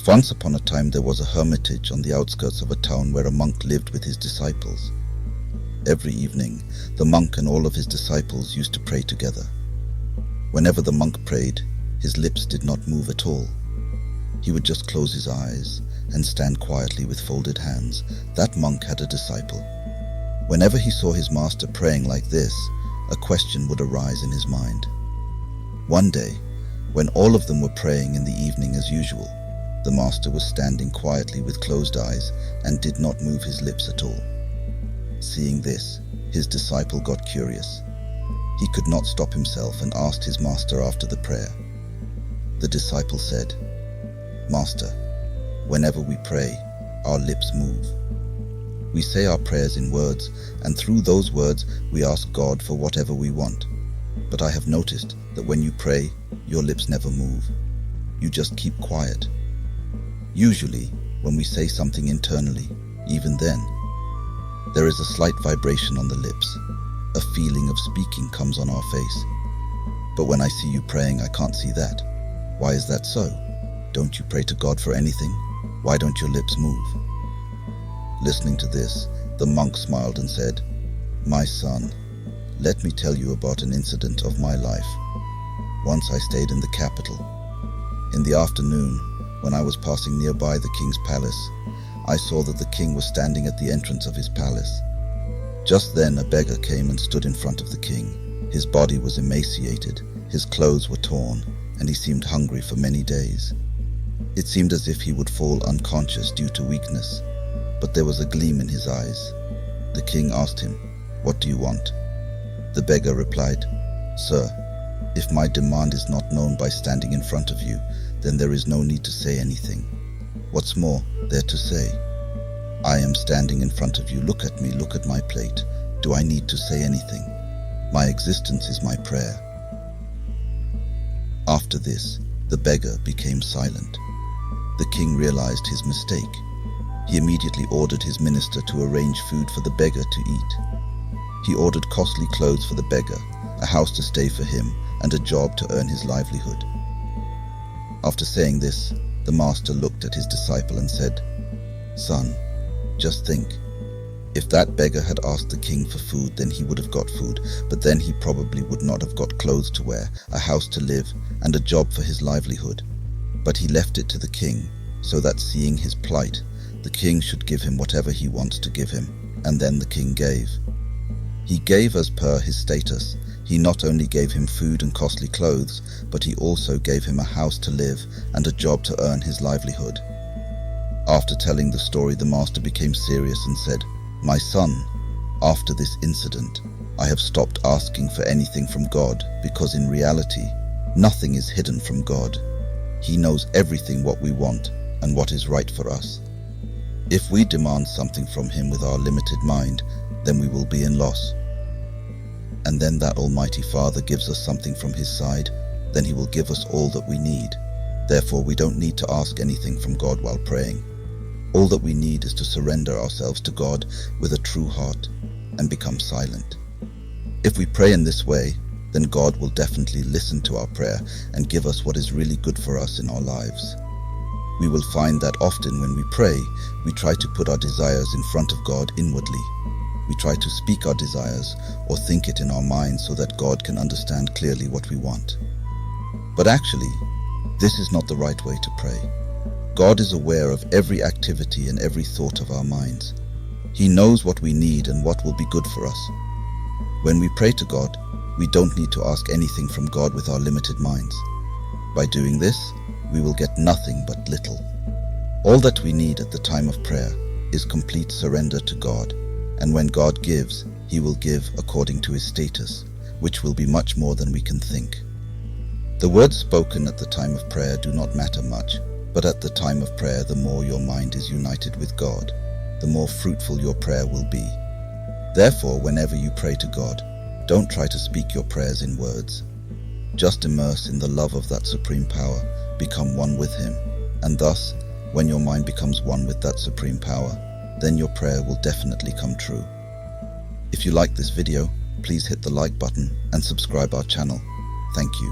Once upon a time there was a hermitage on the outskirts of a town where a monk lived with his disciples. Every evening, the monk and all of his disciples used to pray together. Whenever the monk prayed, his lips did not move at all. He would just close his eyes and stand quietly with folded hands. That monk had a disciple. Whenever he saw his master praying like this, a question would arise in his mind. One day, when all of them were praying in the evening as usual, the master was standing quietly with closed eyes and did not move his lips at all. Seeing this, his disciple got curious. He could not stop himself and asked his master after the prayer. The disciple said, "Master, whenever we pray, our lips move. We say our prayers in words, and through those words we ask God for whatever we want. But I have noticed that when you pray, your lips never move. You just keep quiet. Usually, when we say something internally, even then, there is a slight vibration on the lips. A feeling of speaking comes on our face. But when I see you praying, I can't see that. Why is that so? Don't you pray to God for anything? Why don't your lips move?" Listening to this, the monk smiled and said, "My son, let me tell you about an incident of my life. Once I stayed in the capital. In the afternoon, when I was passing nearby the king's palace, I saw that the king was standing at the entrance of his palace. Just then a beggar came and stood in front of the king. His body was emaciated, his clothes were torn, and he seemed hungry for many days. It seemed as if he would fall unconscious due to weakness, but there was a gleam in his eyes. The king asked him, "What do you want?" The beggar replied, "Sir, if my demand is not known by standing in front of you, then there is no need to say anything. What's more there to say? I am standing in front of you. Look at me, look at my plate. Do I need to say anything? My existence is my prayer." After this, the beggar became silent. The king realized his mistake. He immediately ordered his minister to arrange food for the beggar to eat. He ordered costly clothes for the beggar, a house to stay for him, and a job to earn his livelihood. After saying this, the master looked at his disciple and said, "Son, just think. If that beggar had asked the king for food, then he would have got food, but then he probably would not have got clothes to wear, a house to live, and a job for his livelihood. But he left it to the king, so that seeing his plight, the king should give him whatever he wants to give him." And then the king gave. He gave as per his status. He not only gave him food and costly clothes, but he also gave him a house to live and a job to earn his livelihood. After telling the story, the master became serious and said, "My son, after this incident, I have stopped asking for anything from God, because in reality, nothing is hidden from God. He knows everything what we want and what is right for us. If we demand something from him with our limited mind, then we will be in loss. And then that Almighty Father gives us something from his side, then he will give us all that we need. Therefore, we don't need to ask anything from God while praying. All that we need is to surrender ourselves to God with a true heart and become silent. If we pray in this way, then God will definitely listen to our prayer and give us what is really good for us in our lives. We will find that often when we pray, we try to put our desires in front of God inwardly. We try to speak our desires or think it in our minds so that God can understand clearly what we want. But actually, this is not the right way to pray. God is aware of every activity and every thought of our minds. He knows what we need and what will be good for us. When we pray to God, we don't need to ask anything from God with our limited minds. By doing this, we will get nothing but little. All that we need at the time of prayer is complete surrender to God. And when God gives, he will give according to his status, which will be much more than we can think. The words spoken at the time of prayer do not matter much, but at the time of prayer, the more your mind is united with God, the more fruitful your prayer will be. Therefore, whenever you pray to God, don't try to speak your prayers in words. Just immerse in the love of that supreme power, become one with him, and thus, when your mind becomes one with that supreme power, then your prayer will definitely come true. If you like this video, please hit the like button and subscribe our channel. Thank you.